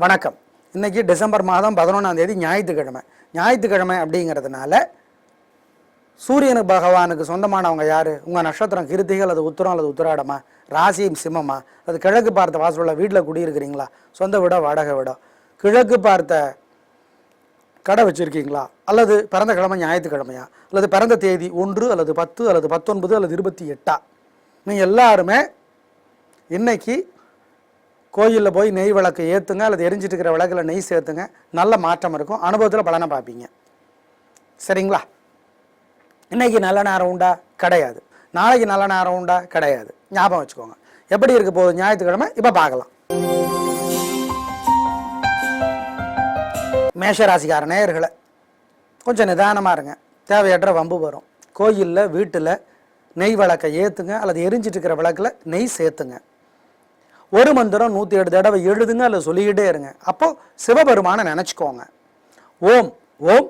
வணக்கம். இன்னைக்கு டிசம்பர் மாதம் 11ஆம் தேதி ஞாயிற்றுக்கிழமை அப்படிங்கிறதுனால சூரியனு பகவானுக்கு சொந்தமானவங்க யாரு? உங்க நட்சத்திரம் கிருத்திகை அல்லது உத்திரம் அல்லது உத்திராடமா, ராசியும் சிம்மமா, அது கிழக்கு பார்த்த வாசலுள்ள வீட்டில் குடியிருக்கிறீங்களா, சொந்த வீடோ வாடகை வீடோ, கிழக்கு பார்த்த கடை வச்சிருக்கீங்களா, அல்லது பிறந்த கிழமை ஞாயிற்றுக்கிழமையா, அல்லது பிறந்த தேதி 1 அல்லது 10 அல்லது 19 அல்லது 28, நீங்கள் எல்லாருமே இன்னைக்கு கோயிலில் போய் நெய் விளக்கு ஏற்றுங்க, அல்லது எரிஞ்சிட்டு இருக்கிற விளக்கில் நெய் சேர்த்துங்க. நல்ல மாற்றம் இருக்கும், அனுபவத்தில் பலனை பார்ப்பீங்க. சரிங்களா? இன்னைக்கு நல்ல நேரம் உண்டா? கிடையாது. நாளைக்கு நல்ல நேரம் உண்டா? கிடையாது. ஞாபகம் வச்சுக்கோங்க. எப்படி இருக்க போகுது ஞாயிற்றுக்கிழமை? இப்போ பார்க்கலாம். மேஷராசிக்கார நேயர்களை கொஞ்சம் நிதானமாக இருங்க. தேவையற்ற வம்பு வரும். கோயிலில் வீட்டில் நெய் விளக்கை ஏற்றுங்க, அல்லது எரிஞ்சிட்டு இருக்கிற விளக்கில் நெய் சேர்த்துங்க. ஒரு மந்திரம் 108 தடவை எழுதுங்க, அல்லது சொல்லிக்கிட்டே இருங்க. அப்போ சிவபெருமானை நினச்சிக்கோங்க. ஓம் ஓம்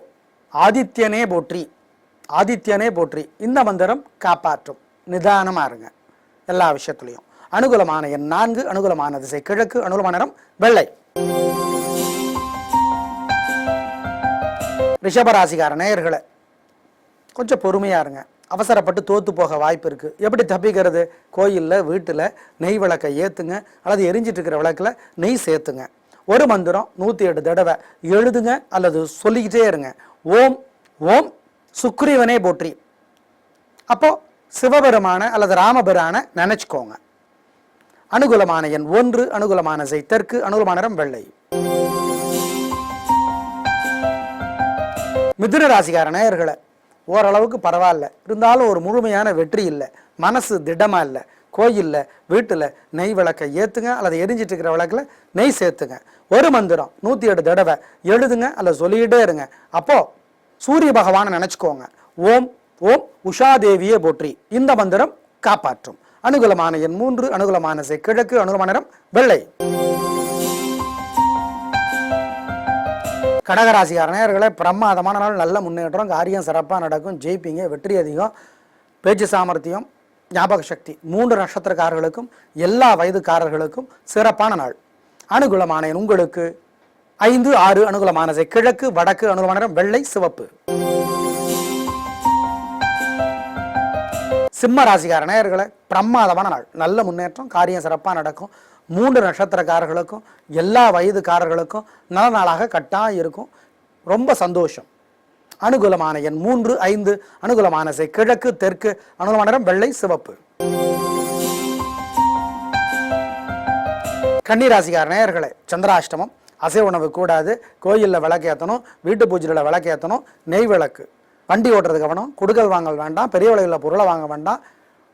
ஆதித்யனே போற்றி, ஆதித்யனே போற்றி. இந்த மந்திரம் காப்பாற்றும். நிதானமாக இருங்க எல்லா விஷயத்துலையும். அனுகூலமான எண் 4, அனுகூலமான திசை கிழக்கு, அனுகூலமான நிறம் வெள்ளை. ரிஷபராசிக்கார நேயர்களை கொஞ்சம் பொறுமையா இருங்க. அவசரப்பட்டு தோத்து போக வாய்ப்பு இருக்கு. எப்படி தப்பிக்கிறது? கோயிலில் வீட்டில் நெய் விளக்கை ஏற்றுங்க, அல்லது எரிஞ்சிட்டு இருக்கிற விளக்கில் நெய் சேர்த்துங்க. ஒரு மந்திரம் 108 தடவை எழுதுங்க, அல்லது சொல்லிக்கிட்டே இருங்க. ஓம் ஓம் சுக்ரீவனே போற்றி. அப்போ சிவபெருமான அல்லது ராமபிரான நினைச்சுக்கோங்க. அனுகூலமான எண் 1, அனுகூலமான திசை தெற்கு, அனுகூலமான நிறம் வெள்ளை. மிதுன ராசிக்கார நேயர்களை ஓரளவுக்கு பரவாயில்ல, இருந்தாலும் ஒரு முழுமையான வெற்றி இல்லை. மனசு திடமா இல்லை. கோயிலில் வீட்டில் நெய் விளக்கை ஏற்றுங்க, அல்லது எரிஞ்சிட்டு இருக்கிற விளக்கில் நெய் சேர்த்துங்க. ஒரு மந்திரம் 108 தடவை எழுதுங்க, அல்லது சொல்லிக்கிட்டே இருங்க. அப்போ சூரிய பகவானை நினைச்சுக்கோங்க. ஓம் ஓம் உஷாதேவியே போற்றி. இந்த மந்திரம் காப்பாற்றும். அனுகூலமான எண் 3, அனுகூலமான திசை கிழக்கு, அனுகூலமான நிறம் வெள்ளை. கடகராசிக்கார நேயர்களே பிரமாதமான நாள், நல்ல முன்னேற்றம், காரியம் சிறப்பாக நடக்கும், ஜெயிப்பீங்க, வெற்றி அதிகம், பேச்சு சாமர்த்தியம், ஞாபக சக்தி. 3 நட்சத்திரக்காரர்களுக்கும் எல்லா வயதுக்காரர்களுக்கும் சிறப்பான நாள். அனுகூலமான உங்களுக்கு 5, 6, அனுகூலமான திசை கிழக்கு, வடக்கு, அனுகூலமான நிறம் வெள்ளை சிவப்பு. சிம்ம ராசிக்கார நேயர்களே பிரமாதமான நாள், நல்ல முன்னேற்றம், காரியம் சிறப்பாக நடக்கும். 3 நட்சத்திரக்காரர்களுக்கும் எல்லா வயதுக்காரர்களுக்கும் நல்ல நாளாக கட்டாயம் இருக்கும். ரொம்ப சந்தோஷம். அனுகூலமான எண் 3, 5, அனுகூலமான திசை கிழக்கு, தெற்கு, அனுகூலமான நிறம் வெள்ளை சிவப்பு. கன்னிராசிக்கார நேயர்களே சந்திராஷ்டமம், அசைவ உணவு கூடாது, கோயிலில் விளக்கேற்றணும், வீட்டு பூஜையில் விளக்கேற்றணும், நெய் விளக்கு, வண்டி ஓட்டுறது கவனம், கொடுக்கல் வாங்கல் வேண்டாம், பெரிய விலையில் பொருளை வாங்க வேண்டாம்.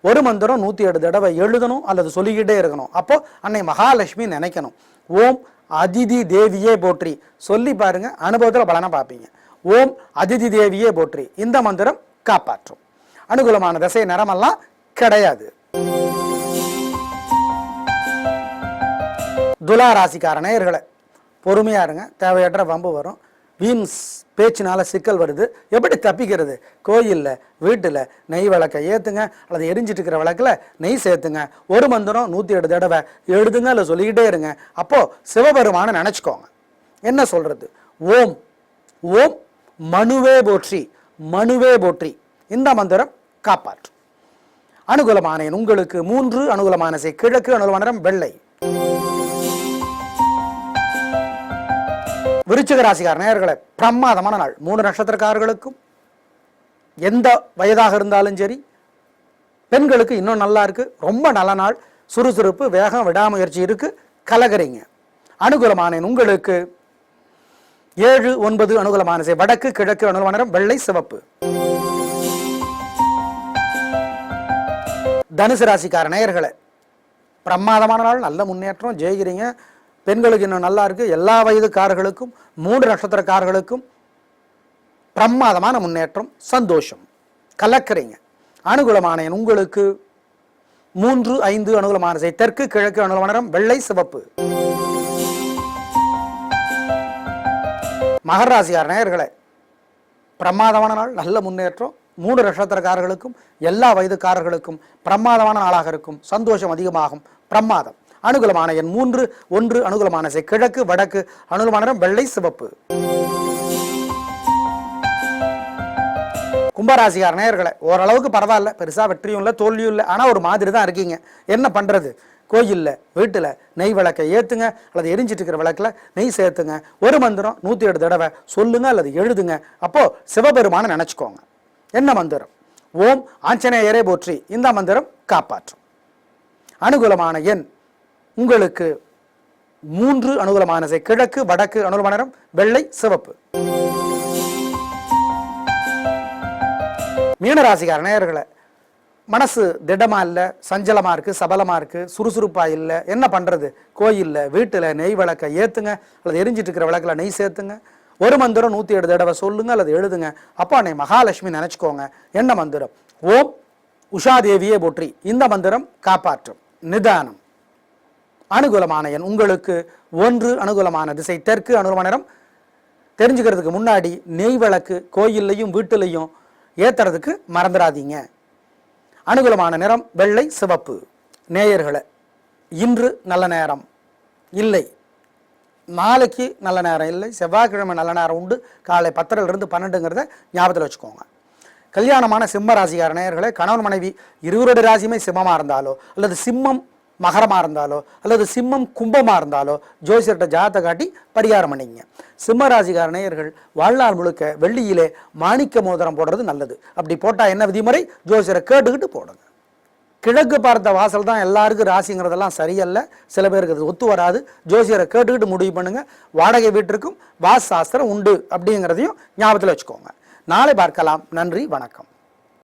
ஒரு மந்திரம் 108 தடவை எழுதணும், அல்லது சொல்லிக்கிட்டே இருக்கணும். அப்போ அன்னை மகாலட்சுமி நினைக்கணும். ஓம் அதிதி தேவியே போற்றி சொல்லி பாருங்க, அனுபவத்தில் பலனை பார்ப்பீங்க. ஓம் அதிதி தேவியே போற்றி. இந்த மந்திரம் காப்பாற்றும். அனுகூலமான திசை நிறமெல்லாம் கிடையாது. துலா ராசிக்கார நேயர்களை பொறுமையா இருங்க. தேவையற்ற வம்பு வரும், வீண் பேச்சினால சிக்கல் வருது. எப்படி தப்பிக்கிறது? கோயிலில் வீட்டில் நெய் விளக்கை ஏற்றுங்க, அல்லது எரிஞ்சிட்டு இருக்கிற விளக்கில் நெய் சேர்த்துங்க. ஒரு மந்திரம் 108 தடவை எழுதுங்க, அல்லது சொல்லிக்கிட்டே இருங்க. அப்போ சிவபெருமான நினைச்சுக்கோங்க. என்ன சொல்றது? ஓம் ஓம் மனுவே போற்றி, மனுவே போற்றி. இந்த மந்திரம் காப்பாற்றும். அனுகூலமான உங்களுக்கு 3, அனுகூலமான திசை கிழக்கு, அனுகூலமான நிறம் வெள்ளை. விருச்சிக ராசிக்கார நேயர்களை பிரமாதமான நாள். 3 நட்சத்திரக்காரர்களுக்கும் எந்த வயதாக இருந்தாலும் சரி, பெண்களுக்கு இன்னும் நல்லா இருக்கு, ரொம்ப நல்ல நாள். சுறுசுறுப்பு, வேகம், விடாமுயற்சி இருக்கு, கலகரிங்க. அனுகூலமான உங்களுக்கு 7, 9, அனுகூலமான திசை வடக்கு, கிழக்கு, அனுகூலமான நிறம் வெள்ளை சிவப்பு. தனுசு ராசிக்கார நேயர்களை பிரமாதமான நாள், நல்ல முன்னேற்றம், ஜெயிக்கிறீங்க. பெண்களுக்கு இன்னும் நல்லா இருக்கு. எல்லா வயதுக்காரர்களுக்கும் 3 நட்சத்திரக்காரர்களுக்கும் பிரமாதமான முன்னேற்றம், சந்தோஷம், கலக்கிறீங்க. அனுகூலமான உங்களுக்கு 3, 5, அனுகூலமான திசை தெற்கு, கிழக்கு, அனுகூலமான நிறம் வெள்ளை சிவப்பு. மகர ராசிக்கார நேயர்களே பிரமாதமான நாள், நல்ல முன்னேற்றம், 3 நட்சத்திரக்காரர்களுக்கும் எல்லா வயதுக்காரர்களுக்கும் பிரமாதமான நாளாக இருக்கும், சந்தோஷம் அதிகமாகும், பிரமாதம். அனுகூலமான எண் 3 1 அனுகூலமான திசை கிழக்கு வடக்கு அனுகூலமான நிறம் வெள்ளை சிவப்பு. கும்பராசிக்கார நேயர்களே, ஓரளவுக்கு பரவாயில்ல, பெருசா வெற்றியும் இல்லை தோல்வியும் இல்லை, ஆனா ஒரு மாதிரி தான் இருக்கீங்க. என்ன பண்றது? கோயிலில் வீட்டில் நெய் விளக்கை ஏற்றுங்க, அல்லது எரிஞ்சிட்டு இருக்கிற விளக்கில் நெய் சேர்த்துங்க. ஒரு மந்திரம் 108 தடவை சொல்லுங்க அல்லது எழுதுங்க. அப்போ சிவபெருமானை நினைச்சுக்கோங்க. என்ன மந்திரம்? ஓம் ஆஞ்சநேயரே போற்றி. இந்த மந்திரம் காப்பாற்றும். அனுகூலமான எண் உங்களுக்கு 3 அனுகூலமான திசை கிழக்கு வடக்கு அனுகூலமான நிறம் வெள்ளை சிவப்பு. மீனராசிக்கார நேயர்களே, மனசு திடமா இல்லை, சஞ்சலமா இருக்கு, சபலமா இருக்கு, சுறுசுறுப்பா இல்லை. என்ன பண்றது? கோயிலில் வீட்டில் நெய் விளக்கை ஏத்துங்க, அல்லது எரிஞ்சிட்டு இருக்கிற விளக்கில் நெய் சேர்த்துங்க. ஒரு மந்திரம் 107 தடவை சொல்லுங்க அல்லது எழுதுங்க. அப்போ அன்னை மகாலட்சுமி நினைச்சுக்கோங்க. என்ன மந்திரம்? ஓம் உஷாதேவியே போற்றி. இந்த மந்திரம் காப்பாற்றும். நிதானம். அனுகூலமான எண் உங்களுக்கு 1 அனுகூலமான திசை தெற்கு அனுகூலமான நிறம். தெரிஞ்சுக்கிறதுக்கு முன்னாடி நெய் விளக்கு கோயில்லையும் வீட்டிலையும் ஏத்துறதுக்கு மறந்துடாதீங்க. அனுகூலமான நிறம் வெள்ளை சிவப்பு. நேயர்களே, இன்று நல்ல நேரம் இல்லை, நாளைக்கு நல்ல நேரம் இல்லை, செவ்வாய்க்கிழமை நல்ல நேரம் உண்டு. காலை 10 to 12 ஞாபகத்தில் வச்சுக்கோங்க. கல்யாணமான சிம்ம ராசிக்கார நேயர்களே, கணவன் மனைவி இருவருடைய ராசியுமே சிம்மமாக இருந்தாலோ, அல்லது சிம்மம் மகரமாக இருந்தாலோ, அல்லது சிம்மம் கும்பமாக இருந்தாலோ ஜோசியர்கிட்ட ஜாதகத்தை காட்டி பரிகாரம் பண்ணிங்க. சிம்ம ராசிக்கார நேயர்கள் வாழ்நாள் முழுக்க வெள்ளியிலே மாணிக்க மோதிரம் போடுறது நல்லது. அப்படி போட்டால் என்ன விதிமுறை? ஜோசியரை கேட்டுக்கிட்டு போடுங்க. கிழக்கு பார்த்த வாசல் தான் எல்லாருக்கும் ராசிங்கிறதெல்லாம் சரியல்ல. சில பேருக்கு அது ஒத்து வராது. ஜோசியரை கேட்டுக்கிட்டு முடிவு பண்ணுங்க. வாடகை வீட்டிற்கும் வாஸ்து சாஸ்திரம் உண்டு அப்படிங்கிறதையும் ஞாபகத்தில் வச்சுக்கோங்க. நாளை பார்க்கலாம். நன்றி, வணக்கம்.